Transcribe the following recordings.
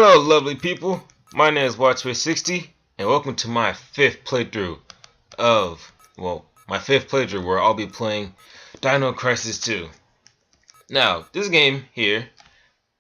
Hello lovely people, my name is Watch360 and welcome to my fifth playthrough where I'll be playing Dino Crisis 2. Now, this game here,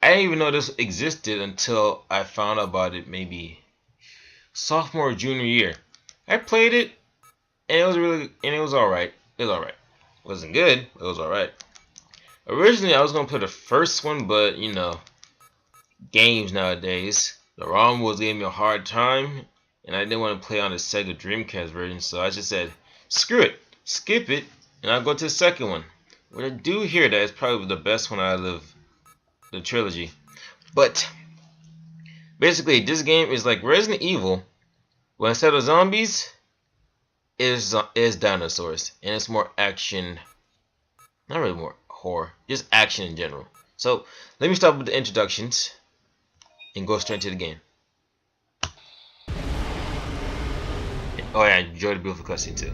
I didn't even know this existed until I found out about it maybe sophomore or junior year. I played it and it was alright. It was alright. It wasn't good, but it was alright. Originally I was gonna play the first one, but you know, games nowadays. The ROM was giving me a hard time, and I didn't want to play on the Sega Dreamcast version, so I just said, screw it, skip it, and I'll go to the second one. What I do hear that is probably the best one out of the trilogy. But basically, this game is like Resident Evil, but instead of zombies, is dinosaurs, and it's more action, not really more horror, just action in general. So let me start with the introductions and go straight to the game. Oh yeah, enjoy the beautiful cutscene too.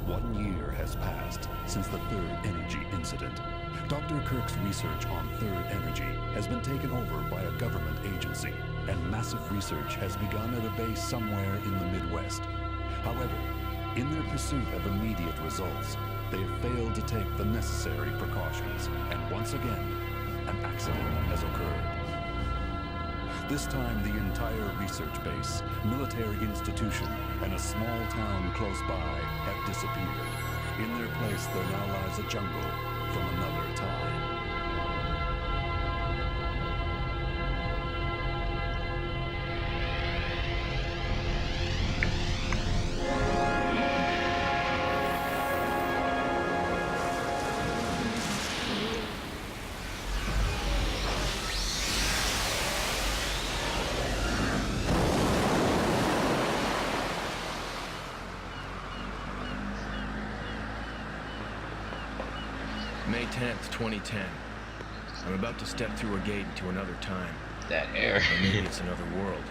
1 year has passed since the Third Energy incident. Dr. Kirk's research on Third Energy has been taken over by a government agency, and massive research has begun at a base somewhere in the Midwest. However, in their pursuit of immediate results, they have failed to take the necessary precautions, and once again, an accident has occurred. This time, the entire research base, military institution, and a small town close by have disappeared. In their place, there now lies a jungle from another time. May 10th, 2010. I'm about to step through a gate into another time. That air. Or maybe it's another world.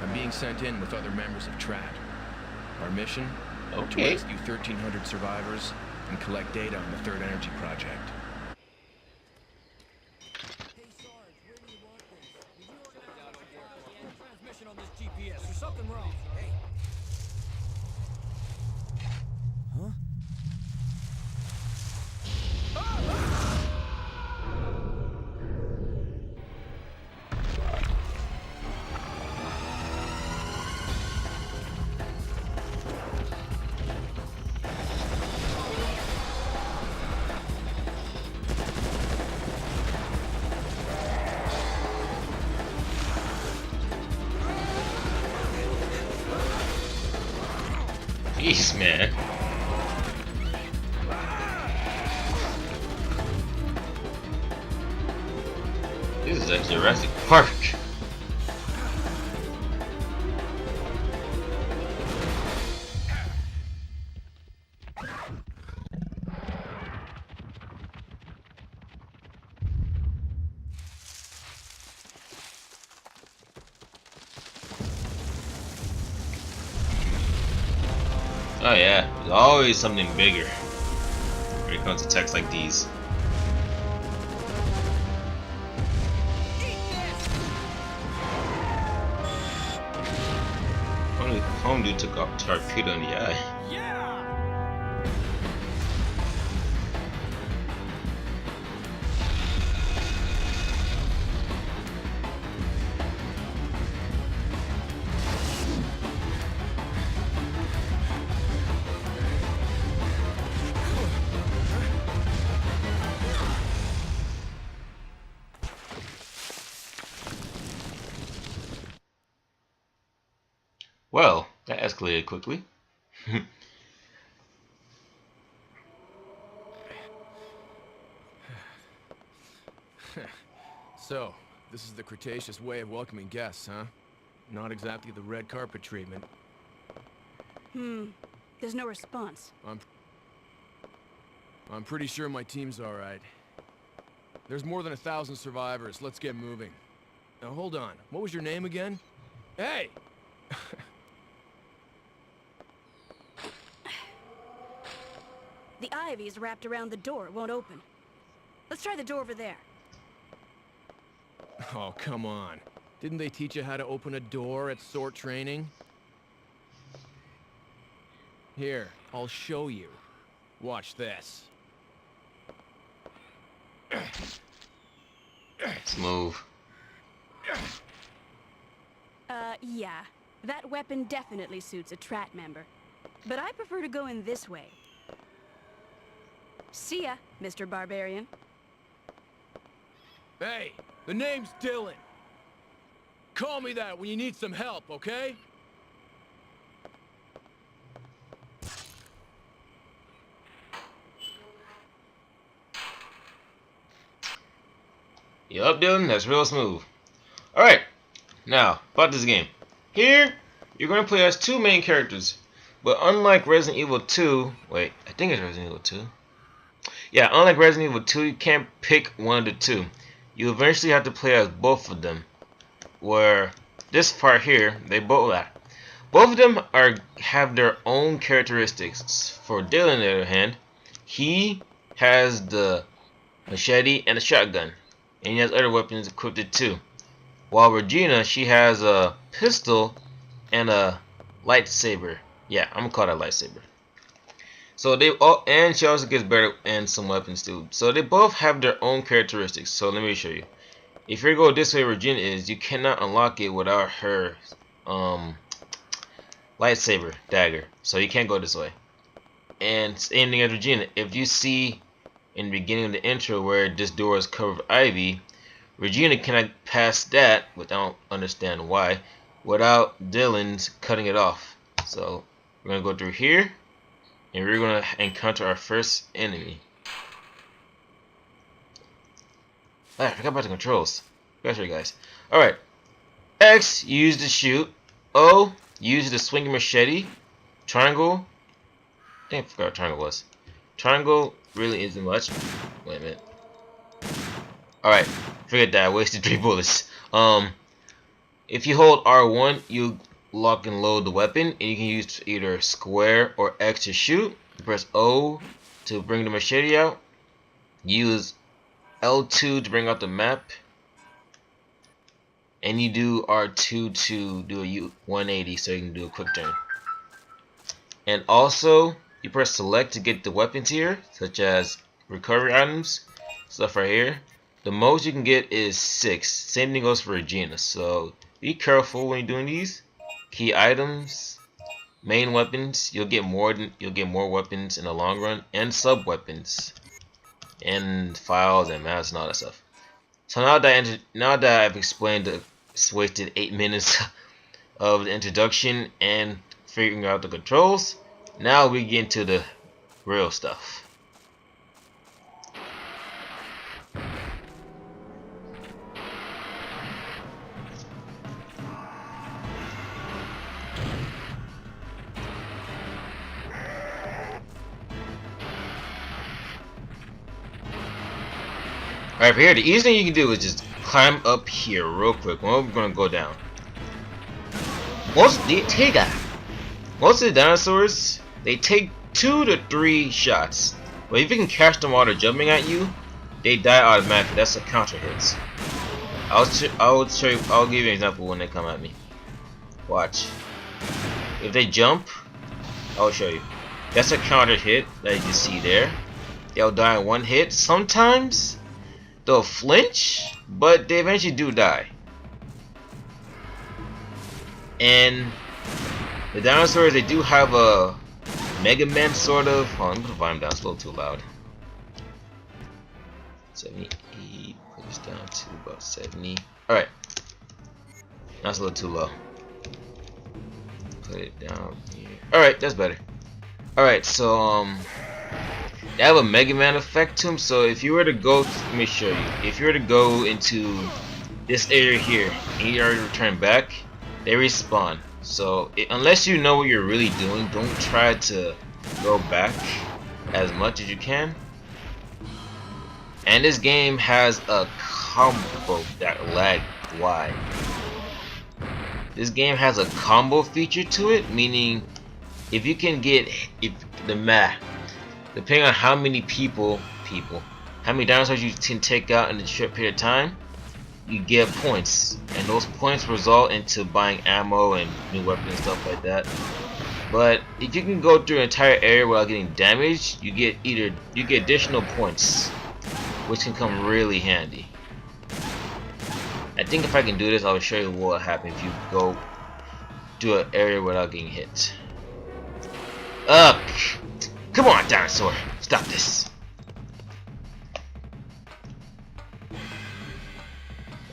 I'm being sent in with other members of TRAT. Our mission? To rescue 1,300 survivors and collect data on the Third Energy Project. Hey Sarge, where do you want this? Did you organize a transmission on this GPS? There's something wrong. Hey. Huh? Jeez, man. This is like Jurassic Park. Oh yeah, there's always something bigger when it comes to texts like these. Home dude took off torpedo in the eye. Well, that escalated quickly. So, this is the Cretaceous way of welcoming guests, huh? Not exactly the red carpet treatment. There's no response. I'm pretty sure my team's alright. There's more than 1,000 survivors. Let's get moving. Now hold on. What was your name again? Hey! The ivy is wrapped around the door. It won't open. Let's try the door over there. Oh, come on. Didn't they teach you how to open a door at sort training? Here, I'll show you. Watch this. Smooth. Yeah. That weapon definitely suits a Trat member. But I prefer to go in this way. See ya, Mr. Barbarian. Hey, the name's Dylan. Call me that when you need some help, okay? Yup, Dylan, that's real smooth. Alright, now, about this game. Here, you're going to play as two main characters. But unlike Resident Evil 2, wait, I think it's Resident Evil 2. Yeah, unlike Resident Evil 2, you can't pick one of the two. You eventually have to play as both of them. Where this part here, both of them have their own characteristics. For Dylan, on the other hand, he has the machete and a shotgun, and he has other weapons equipped too. While Regina, she has a pistol and a lightsaber. Yeah, I'm gonna call that lightsaber. So and she also gets better and some weapons too. So they both have their own characteristics. So let me show you. If you go this way, Regina is, you cannot unlock it without her lightsaber dagger. So you can't go this way. And same thing as Regina. If you see in the beginning of the intro where this door is covered with ivy, Regina cannot pass that, without understand why, without Dylan's cutting it off. So we're gonna go through here, and we're gonna encounter our first enemy. I forgot about the controls. Gotta show you guys. Alright. X, you use to shoot. O, you use the swinging machete. Triangle. I think I forgot what triangle was. Triangle really isn't much. Wait a minute. Alright. Forget that. I wasted 3 bullets. If you hold R1, you lock and load the weapon, and you can use either square or X to shoot. Press O to bring the machete out. Use L2 to bring out the map, and you do R2 to do a 180 so you can do a quick turn. And also you press select to get the weapons here, such as recovery items, stuff right here. The most you can get is 6. Same thing goes for Regina, so be careful when you're doing these. Key items, main weapons, you'll get more weapons in the long run, and sub weapons, and files and maps and all that stuff. So now that I've explained the wasted 8 minutes of the introduction and figuring out the controls, now we get into the real stuff. Alright, for here, the easiest thing you can do is just climb up here real quick. Well, we're gonna go down. Most of the dinosaurs, they take 2 to 3 shots. But if you can catch them while they're jumping at you, they die automatically. That's a counter hits. I'll give you an example when they come at me. Watch. If they jump, I'll show you. That's a counter hit that you see there. They'll die in 1 hit. Sometimes they'll flinch, but they eventually do die. And the dinosaurs, they do have a Mega Man sort of. Hold on, I'm gonna volume down. It's a little too loud. 78. Put this down to about 70. Alright. That's a little too low. Put it down here. Alright, that's better. Alright, so they have a Mega Man effect to them. So if you were to go, let me show you. If you were to go into this area here and you already return back, they respawn. So unless you know what you're really doing, don't try to go back as much as you can. And this game has a combo that lag wide. This game has a combo feature to it, meaning if you can get depending on how many how many dinosaurs you can take out in a short period of time, you get points, and those points result into buying ammo and new weapons and stuff like that. But if you can go through an entire area without getting damaged, you get additional points, which can come really handy. I think if I can do this, I'll show you what will happen if you go to an area without getting hit. Come on, dinosaur, stop this.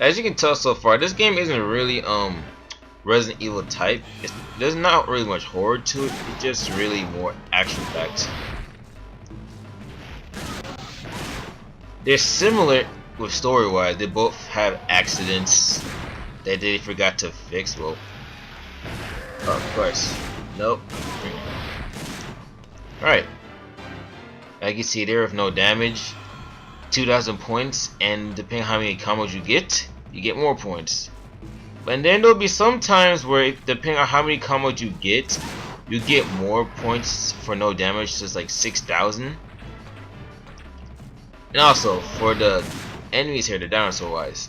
As you can tell so far, this game isn't really Resident Evil type. There's not really much horror to it. It's just really more action packed. They're similar with story wise. They both have accidents that they forgot to fix. Well, of course, nope. Alright, as you can see there, with no damage, 2,000 points, and depending on how many combos you get more points. And then there'll be some times where, depending on how many combos you get more points for no damage, so it's like 6,000. And also, for the enemies here, the dinosaur wise,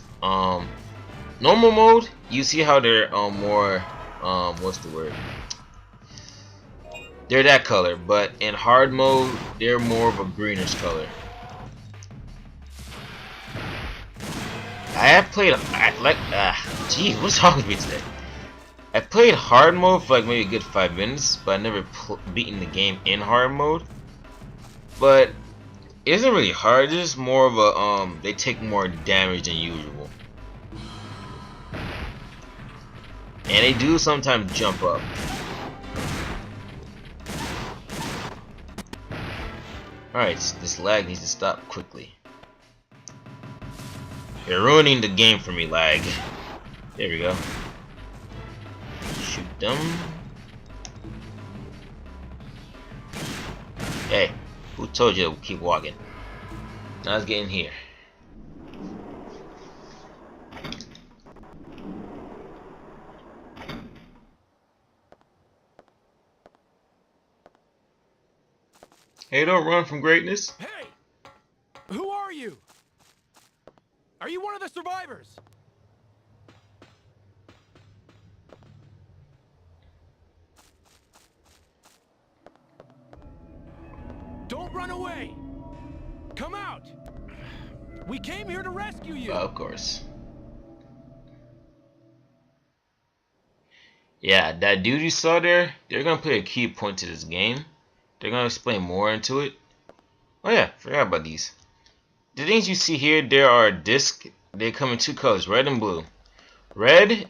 normal mode, you see how they're more, what's the word? They're that color, but in hard mode, they're more of a greenish color. I have played, geez, what's wrong with me today? I played hard mode for like maybe a good 5 minutes, but I never beaten the game in hard mode. But it isn't really hard, it's just more of a, they take more damage than usual. And they do sometimes jump up. Alright, this lag needs to stop quickly. You're ruining the game for me, lag. There we go. Shoot them. Hey, who told you to keep walking? Now let's get in here. Hey, don't run from greatness. Hey! Who are you? Are you one of the survivors? Don't run away! Come out! We came here to rescue you! Of course. Yeah, that dude you saw there, they're gonna put a key point to this game. They're gonna explain more into it. Oh yeah, forgot about these. The things you see here, there are discs. They come in two colors, red and blue. Red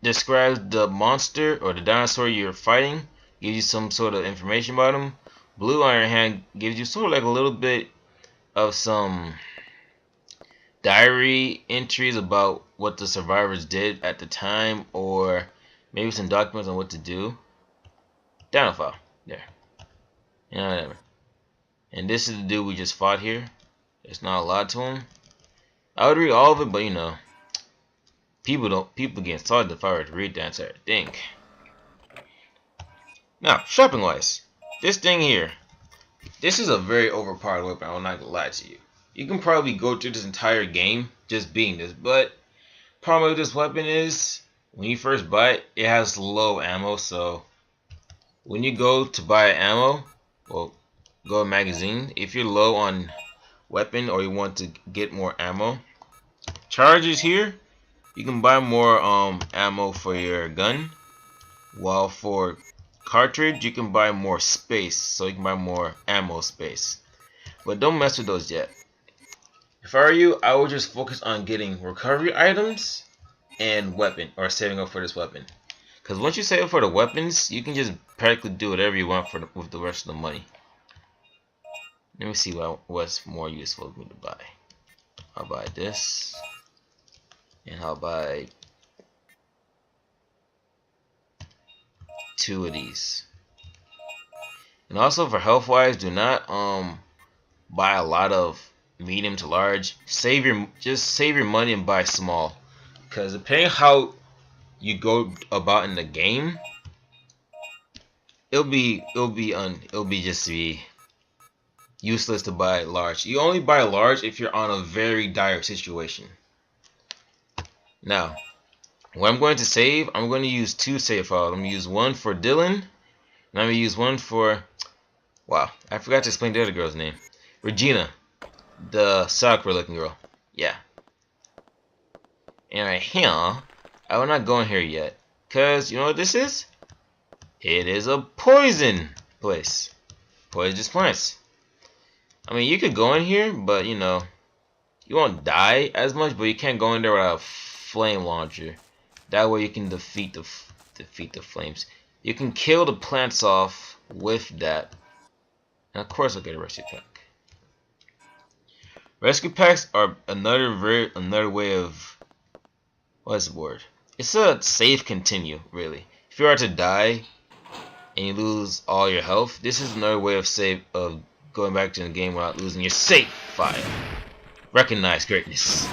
describes the monster or the dinosaur you're fighting, gives you some sort of information about them. Blue, on your hand, gives you sort of like a little bit of some diary entries about what the survivors did at the time, or maybe some documents on what to do. Download file, there. Yeah, whatever. And this is the dude we just fought here. There's not a lot to him. I would read all of it, but you know, people get started if I were to read the entire thing. Now, shopping wise, this thing here, this is a very overpowered weapon. I'm not gonna lie to you. You can probably go through this entire game just being this, but problem with this weapon is when you first buy it, it has low ammo. So when you go to buy ammo, well, go to magazine. If you're low on weapon or you want to get more ammo, charges here, you can buy more ammo for your gun, while for cartridge you can buy more space, so you can buy more ammo space. But don't mess with those yet. If I were you, I would just focus on getting recovery items and weapon, or saving up for this weapon. Because once you save up for the weapons, you can just practically do whatever you want with the rest of the money. Let me see what's more useful for me to buy. I'll buy this, and I'll buy 2 of these. And also for health wise, do not buy a lot of medium to large. Just save your money and buy small, because depending how you go about in the game, it'll be useless to buy large. You only buy large if you're on a very dire situation. Now, when I'm going to save, I'm going to use two save files. I'm going to use one for Dylan, and I'm going to use one for... Wow, I forgot to explain the other girl's name. Regina, the soccer looking girl. Yeah. And right here, I will not go in here yet. Because, you know what this is? It is a poison place. Poisonous plants. I mean, you could go in here, but, you know, you won't die as much, but you can't go in there without a flame launcher. That way you can defeat the flames. You can kill the plants off with that. And of course I'll get a rescue pack. Rescue packs are another way of, what's the word? It's a save continue, really. If you are to die and you lose all your health, this is another way of going back to the game without losing your save file. Recognize greatness.